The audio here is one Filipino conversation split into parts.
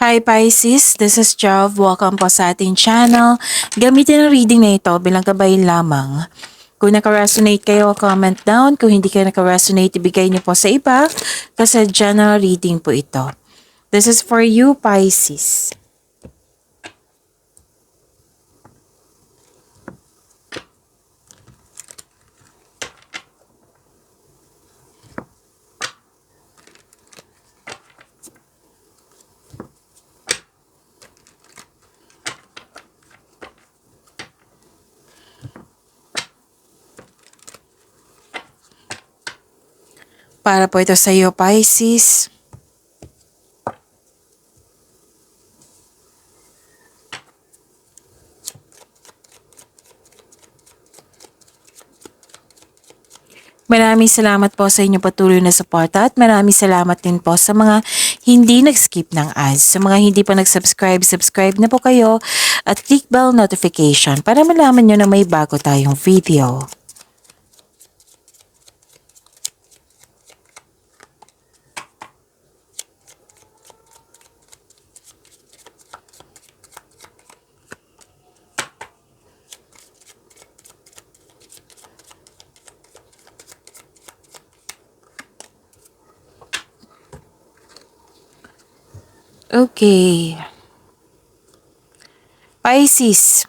Hi Pisces, this is Jav. Welcome po sa ating channel. Gamitin ang reading na ito bilang gabay lamang. Kung naka-resonate kayo, comment down. Kung hindi kayo naka-resonate, ibigay niyo po sa iba kasi general reading po ito. This is for you, Pisces. Para po ito sa iyo, Pisces. Maraming salamat po sa inyong patuloy na suporta at maraming salamat din po sa mga hindi nag-skip ng ads. Sa mga hindi pa nag-subscribe, subscribe na po kayo at click bell notification para malaman nyo na may bago tayong video. Okay. Pisces.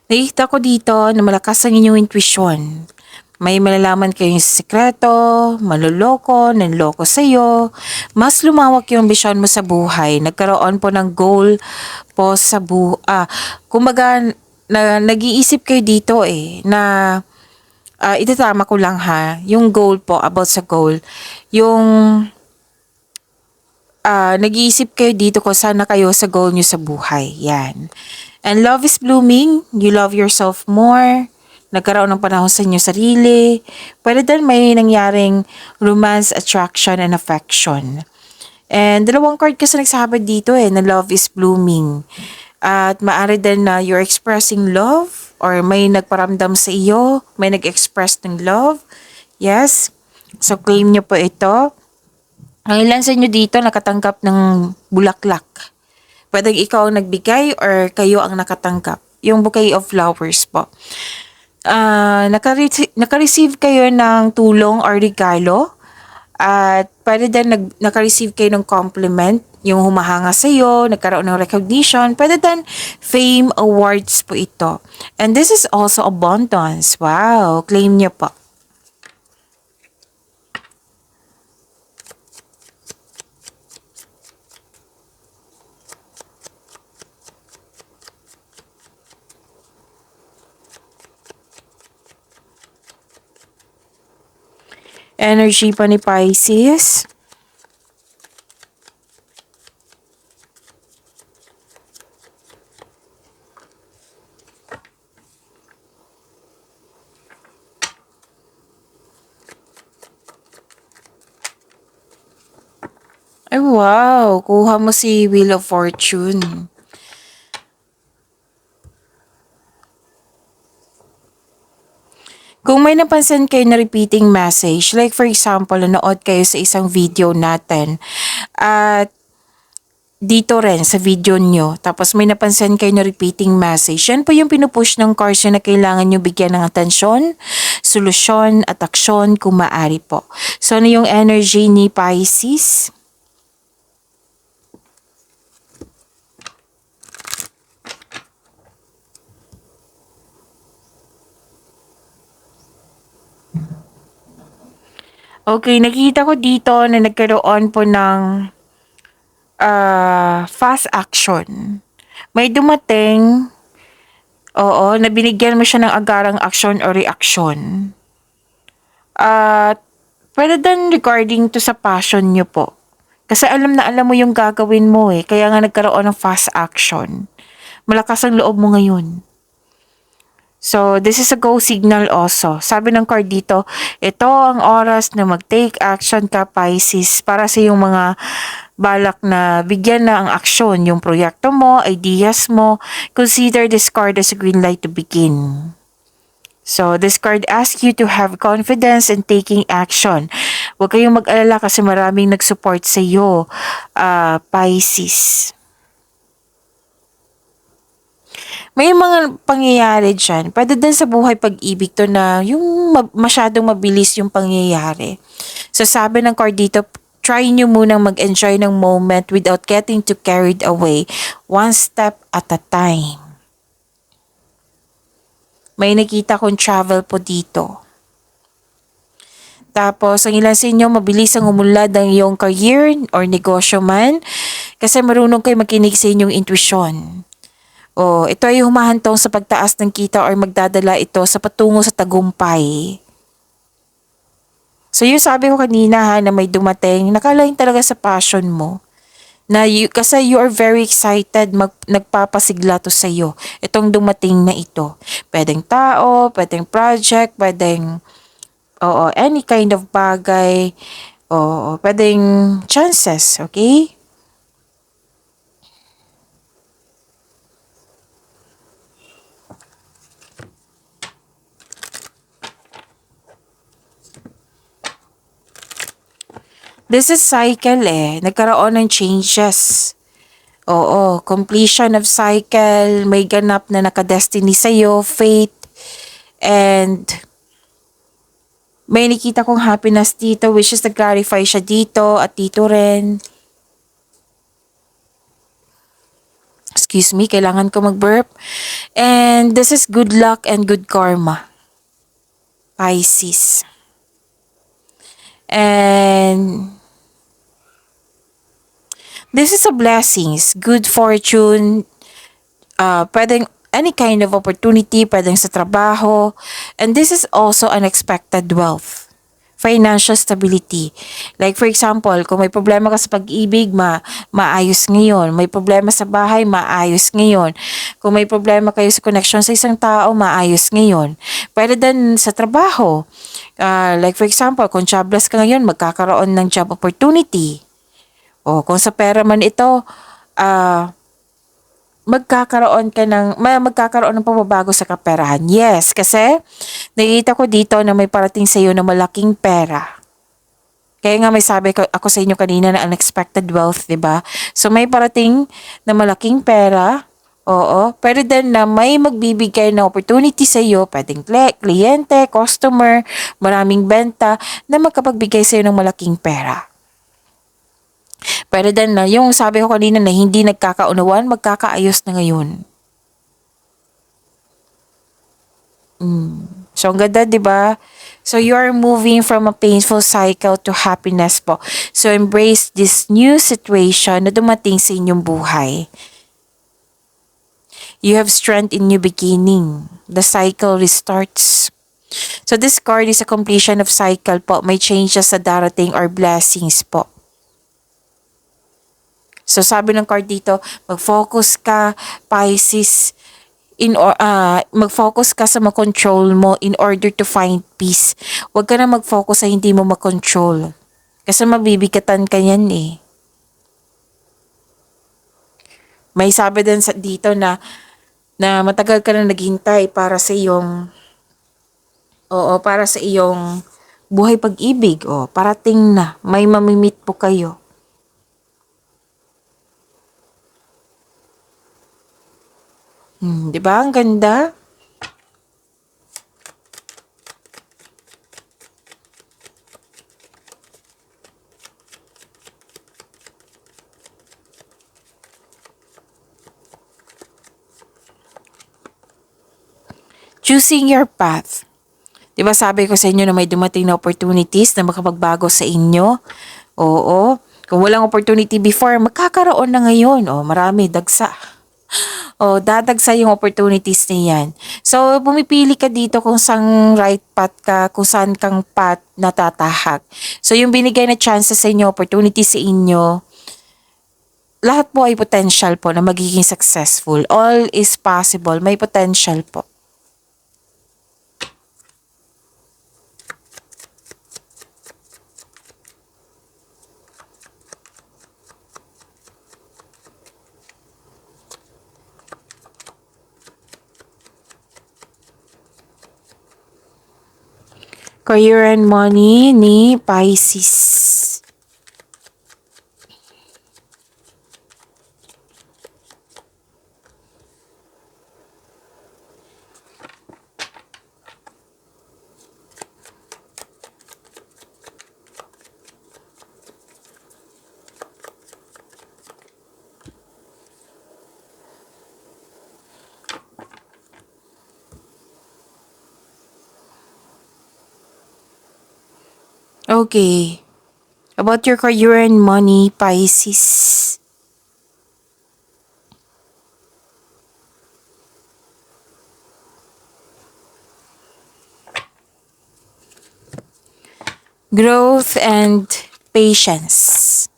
Nakikita ko dito na malakas ang inyong intuition. May malalaman kayong sikreto, maluloko, nanloko sa'yo. Mas lumawak yung vision mo sa buhay. Nagkaroon po ng goal po sa buhay. Kumbaga, nag-iisip kayo dito na itatama ko lang ha, yung goal po, about sa goal. Yung nag-iisip kayo dito kung saan na kayo sa goal nyo sa buhay. Yan. And love is blooming. You love yourself more. Nagkaroon ng panahon sa inyo sarili. Pwede din may nangyaring romance, attraction, and affection. And dalawang card kasi nagsasabi dito na love is blooming. At maaari din na you're expressing love or may nagparamdam sa iyo, may nag-express ng love. Yes. So claim nyo po ito. Ang ilan sa inyo dito nakatanggap ng bulaklak. Pwede ikaw ang nagbigay or kayo ang nakatanggap. Yung bouquet of flowers po. Naka-receive kayo ng tulong or regalo. At pwede din naka-receive kayo ng compliment. Yung humahanga sa iyo, nagkaroon ng recognition. Pwede din fame awards po ito. And this is also abundance. Wow, claim niyo po. Energy pa ni Pisces. Ay wow, kuha mo si Wheel of Fortune. Kung may napansin kayo na repeating message, like for example, nanood kayo sa isang video natin at dito rin sa video nyo, tapos may napansin kayo na repeating message, yan po yung pinupush ng cards na kailangan nyo bigyan ng atensyon, solusyon at aksyon kung maaari po. So ano yung energy ni Pisces? Okay, nakikita ko dito na nagkaroon po ng fast action. May dumating, na binigyan mo siya ng agarang action o reaction. At pwede din regarding to sa passion nyo po. Kasi alam na alam mo yung gagawin mo kaya nga nagkaroon ng fast action. Malakas ang loob mo ngayon. So, this is a go signal also. Sabi ng card dito, ito ang oras na mag-take action ka, Pisces, para sa yung mga balak na bigyan na ang aksyon, yung proyekto mo, ideas mo. Consider this card as a green light to begin. So, this card asks you to have confidence in taking action. Huwag kayong mag-alala kasi maraming nag-support sa iyo, Pisces. May mga pangyayari dyan. Pwede din sa buhay pag-ibig to na yung masyadong mabilis yung pangyayari. So sabi ng card dito, try nyo munang mag-enjoy ng moment without getting too carried away. One step at a time. May nakita kong travel po dito. Tapos, ang ilan sa inyo, mabilis ang umulad ng iyong career or negosyo man kasi marunong kayo makinig sa inyong intuition. O, ito ay humahantong sa pagtaas ng kita or magdadala ito sa patungo sa tagumpay. So, yung sabi ko kanina na may dumating, nakalain talaga sa passion mo. Kasi you are very excited, nagpapasigla to sa'yo. Itong dumating na ito. Pwedeng tao, pwedeng project, pwedeng any kind of bagay, pwedeng chances, okay? This is cycle nagkaroon ng changes. Oo, completion of cycle, may ganap na nakadestiny sa'yo, fate, and may nakita kong happiness dito which is nag-clarify siya dito at dito rin. Excuse me, kailangan ko mag-burp. And this is good luck and good karma. Pisces. And this is a blessings, good fortune, pwedeng any kind of opportunity, pwedeng sa trabaho. And this is also unexpected wealth. Financial stability. Like for example, kung may problema ka sa pag-ibig, maayos ngayon. May problema sa bahay, maayos ngayon. Kung may problema kayo sa connection sa isang tao, maayos ngayon. Pwede din sa trabaho. Like for example, kung jobless ka ngayon, magkakaroon ng job opportunity. O kung sa pera man ito, magkakaroon ng pagbabago sa kaperahan. Yes, kasi nakita ko dito na may parating sa iyo na malaking pera. Kaya nga may sabi ko ako sa inyo kanina na unexpected wealth, 'di ba? So may parating na malaking pera. Oo, pero din na may magbibigay ng opportunity sa iyo, pwedeng kliyente, customer, maraming benta na magkapagbigay sa iyo ng malaking pera. Pero din na yung sabi ko kanina na hindi nagkakaunawan, magkakaayos na ngayon. So, ang ganda, di ba? So, you are moving from a painful cycle to happiness po. So, embrace this new situation na dumating sa inyong buhay. You have strength in new beginning. The cycle restarts. So, this card is a completion of cycle po. May changes sa darating or blessings po. So, sabi ng card dito, mag-focus ka, Pisces, mag-focus ka sa makontrol mo in order to find peace. Huwag ka na mag-focus sa hindi mo makontrol. Kasi mabibigatan ka yan May sabi din dito na matagal ka na naghintay para sa iyong buhay pag-ibig. Parating na. May mamimit po kayo. Di ba? Ang ganda. Choosing your path. Di ba sabi ko sa inyo na may dumating na opportunities na makapagbago sa inyo? Oo. Kung walang opportunity before, magkakaroon na ngayon. Marami, dagsa. Dadagsa yung opportunities niyan. So, pumipili ka dito kung saan right path ka, kung saan kang path natatahak. So, yung binigay na chances sa inyo, opportunities sa inyo, lahat po ay potential po na magiging successful. All is possible. May potential po. Career and money ni Pisces. Okay. About your career and money, Pisces. Growth and patience.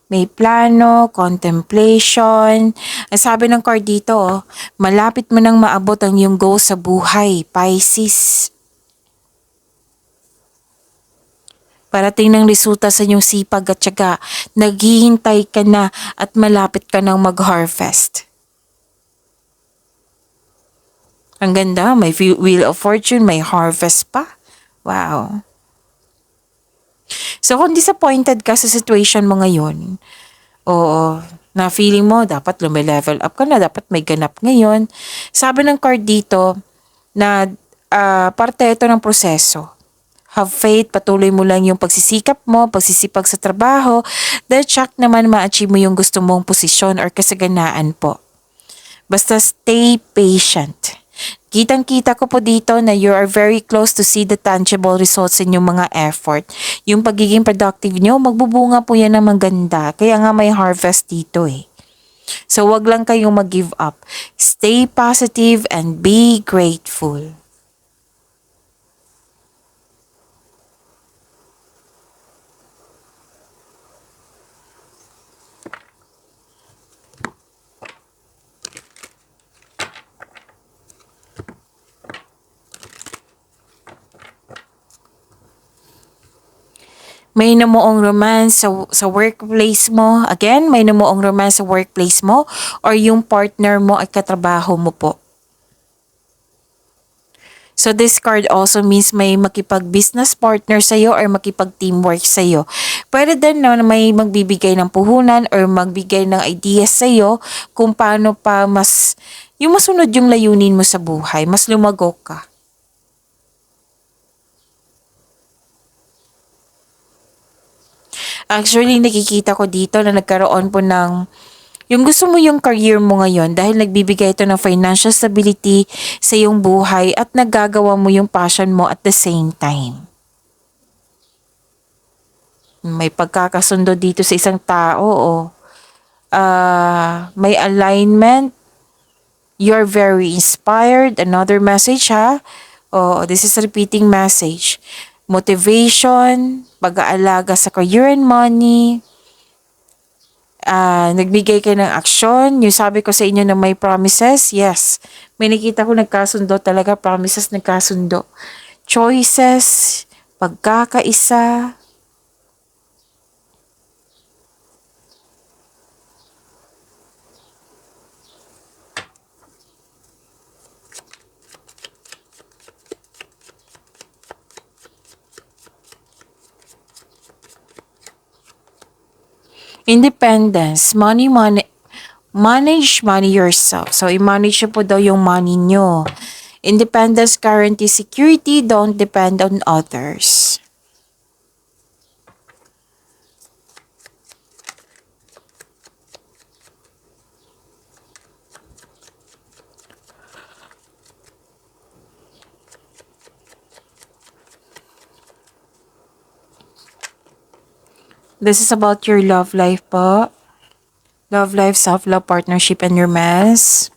May plano, contemplation. Ang sabi ng card dito, malapit mo nang maabot ang iyong goal sa buhay, Pisces. Parating ng resulta sa inyong sipag at tiyaga, naghihintay ka na at malapit ka nang mag-harvest. Ang ganda, may wheel of fortune, may harvest pa. Wow. So kung disappointed ka sa situation mo ngayon, oo, na feeling mo dapat lume-level up ka na, dapat may ganap ngayon. Sabi ng card dito na parte ito ng proseso. Have faith, patuloy mo lang yung pagsisikap mo, pagsisipag sa trabaho, dahil check naman ma-achieve mo yung gusto mong posisyon or kasaganaan po. Basta stay patient. Kitang-kita ko po dito na you are very close to see the tangible results in yung mga effort. Yung pagiging productive nyo, magbubunga po yan ng maganda. Kaya nga may harvest dito eh. So wag lang kayong mag-give up. Stay positive and be grateful. May namuong romance sa workplace mo. Again, may namuong romance sa workplace mo or yung partner mo at katrabaho mo po. So this card also means may makipag-business partner sa'yo or makipag-teamwork sa'yo. Pwede din na may magbibigay ng puhunan or magbigay ng ideas sa'yo kung paano pa yung masunod yung layunin mo sa buhay, mas lumago ka. Actually, nakikita ko dito na nagkaroon po ng yung gusto mo yung career mo ngayon dahil nagbibigay ito ng financial stability sa iyong buhay at nagagawa mo yung passion mo at the same time. May pagkakasundo dito sa isang tao o may alignment. You're very inspired. Another message ha. Oh, this is a repeating message. Motivation, pag-aalaga sa career and money, nagbigay ka ng aksyon. Yung sabi ko sa inyo na may promises, yes. May nakita ko nagkasundo talaga, promises nagkasundo. Choices, pagkakaisa. Independence, manage money yourself. So, i-manage nyo po daw yung money nyo. Independence guarantees security, don't depend on others. This is about your love life po. Love life, self-love, partnership, and romance.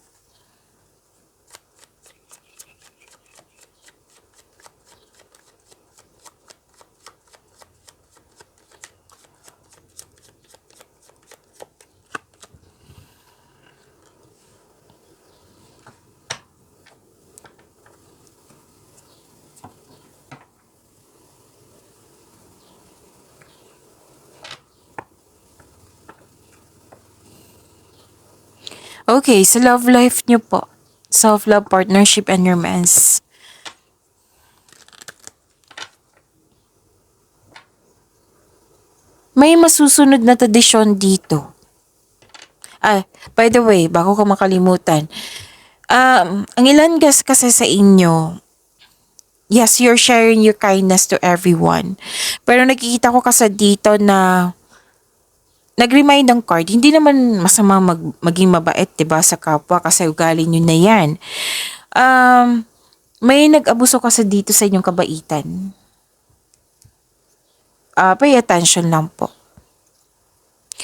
Okay, sa love life nyo po. Self-love, partnership, and romance. may masusunod na tradisyon dito. By the way, bago ko makalimutan, ang ilan kasi sa inyo, yes, you're sharing your kindness to everyone. Pero nakikita ko kasi dito na nag-remind ng card, hindi naman masama maging mabait, 'di ba, sa kapwa kasi ugali nyo na 'yan. May nag-abuso kasi dito sa inyong kabaitan. Pay attention lang po.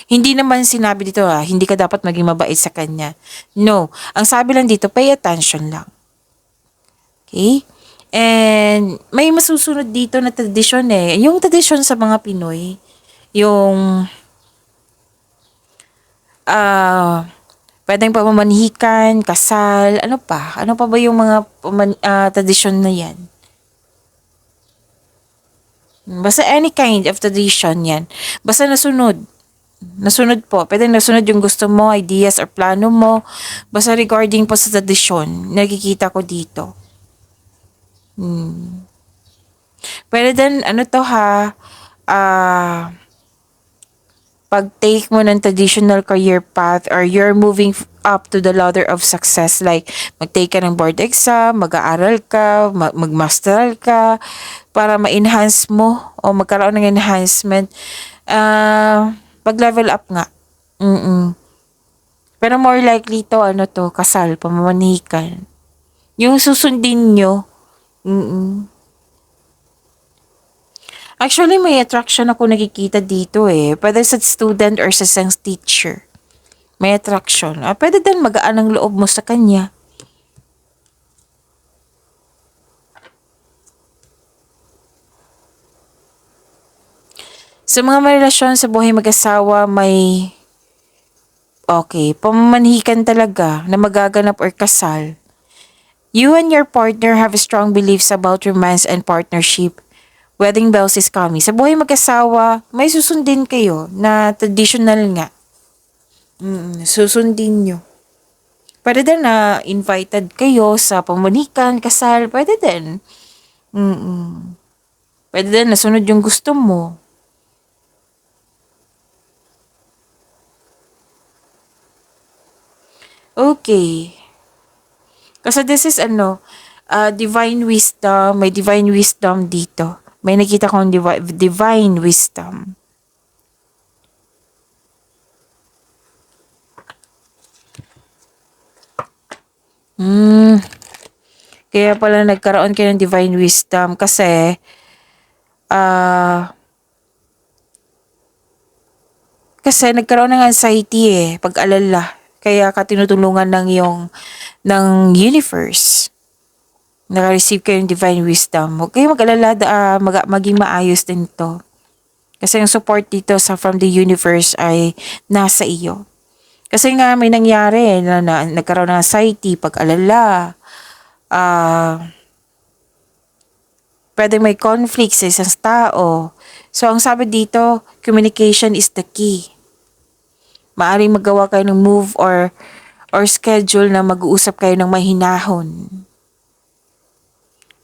Hindi naman sinabi dito hindi ka dapat maging mabait sa kanya. No, ang sabi lang dito, pay attention lang. Okay? And may masusunod dito na tradisyon Yung tradisyon sa mga Pinoy, yung pwedeng pamamanhikan, kasal, ano pa? Ano pa ba yung mga tradisyon na yan? Basta any kind of tradition yan. Basta nasunod. Nasunod po. Pwede nasunod yung gusto mo, ideas or plano mo. Basta regarding po sa tradisyon, nakikita ko dito. Pwede din, pag-take mo ng traditional career path or you're moving up to the ladder of success, like mag-take ka ng board exam, mag-aaral ka, mag-masteral ka, para ma-enhance mo o magkaroon ng enhancement, pag-level up nga. Pero more likely to, kasal, pamamanikan. Yung susundin nyo, Actually, may attraction ako nakikita dito Pwede sa student or sa science teacher. May attraction. Pwede din magaan ang loob mo sa kanya. Sa mga may relasyon sa buhay mag-asawa, may pamamanhikan talaga na magaganap or kasal. You and your partner have strong beliefs about romance and partnership. Wedding bells is coming. Sa buhay mag-asawa, may susundin kayo na traditional nga. Susundin nyo. Pwede din na invited kayo sa pamanikan, kasal. Pwede din. Pwede din nasunod yung gusto mo. Okay. Kasi this is divine wisdom. May divine wisdom dito. May nakita kong divine wisdom. Kaya pala nagkaroon kayo ng divine wisdom kasi nagkaroon ng anxiety pag-alala. Kaya ka tinutulungan ng universe. Naka-receive kayo ng divine wisdom. Huwag kayong mag-alala, maging maayos din to. Kasi yung support dito from the universe ay nasa iyo. Kasi nga may nangyari na nagkaroon ng anxiety, pag-alala, pwede may conflict sa isang tao. So ang sabi dito, communication is the key. Maaring magawa kayo ng move or schedule na mag-uusap kayo ng mahinahon.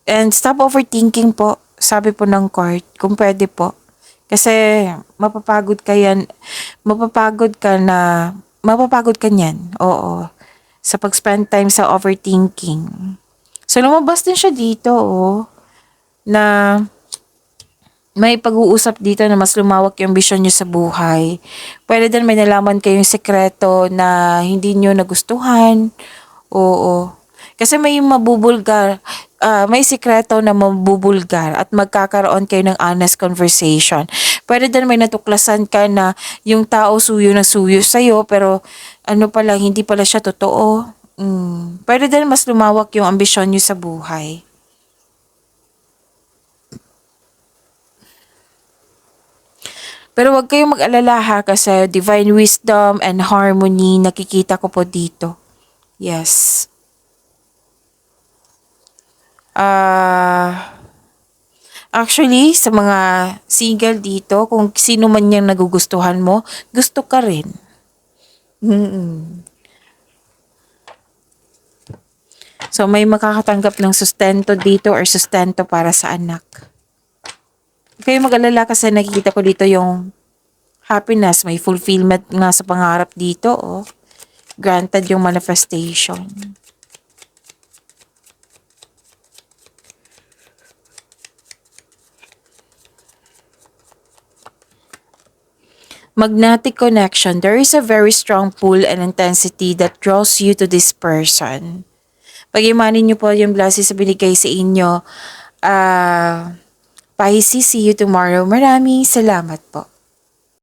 And stop overthinking po, sabi po ng court, kung pwede po. Kasi mapapagod ka niyan, oo, sa pag-spend time sa overthinking. So lumabas din siya dito, na may pag-uusap dito na mas lumawak yung vision nyo sa buhay. Pwede din may nalaman kayong sekreto na hindi nyo nagustuhan, oo. Kasi may mabubulgar, may sikreto na mabubulgar at magkakaroon kayo ng honest conversation. Pwede din may natuklasan ka na yung tao suyo na suyo sa'yo pero hindi pala siya totoo. Pwede din mas lumawak yung ambisyon nyo sa buhay. Pero wag kayong mag-alala kasi divine wisdom and harmony nakikita ko po dito. Yes. Actually, sa mga single dito, kung sino man yung nagugustuhan mo, gusto ka rin. So, may makakatanggap ng sustento dito or sustento para sa anak. Kayo mag-alala kasi nakikita ko dito yung happiness, may fulfillment nga sa pangarap dito, oh. Granted yung manifestation. Magnetic connection. There is a very strong pull and intensity that draws you to this person. Pag-imanin niyo po yung blessings na binigay sa inyo. Pisces, see you tomorrow. Maraming salamat po.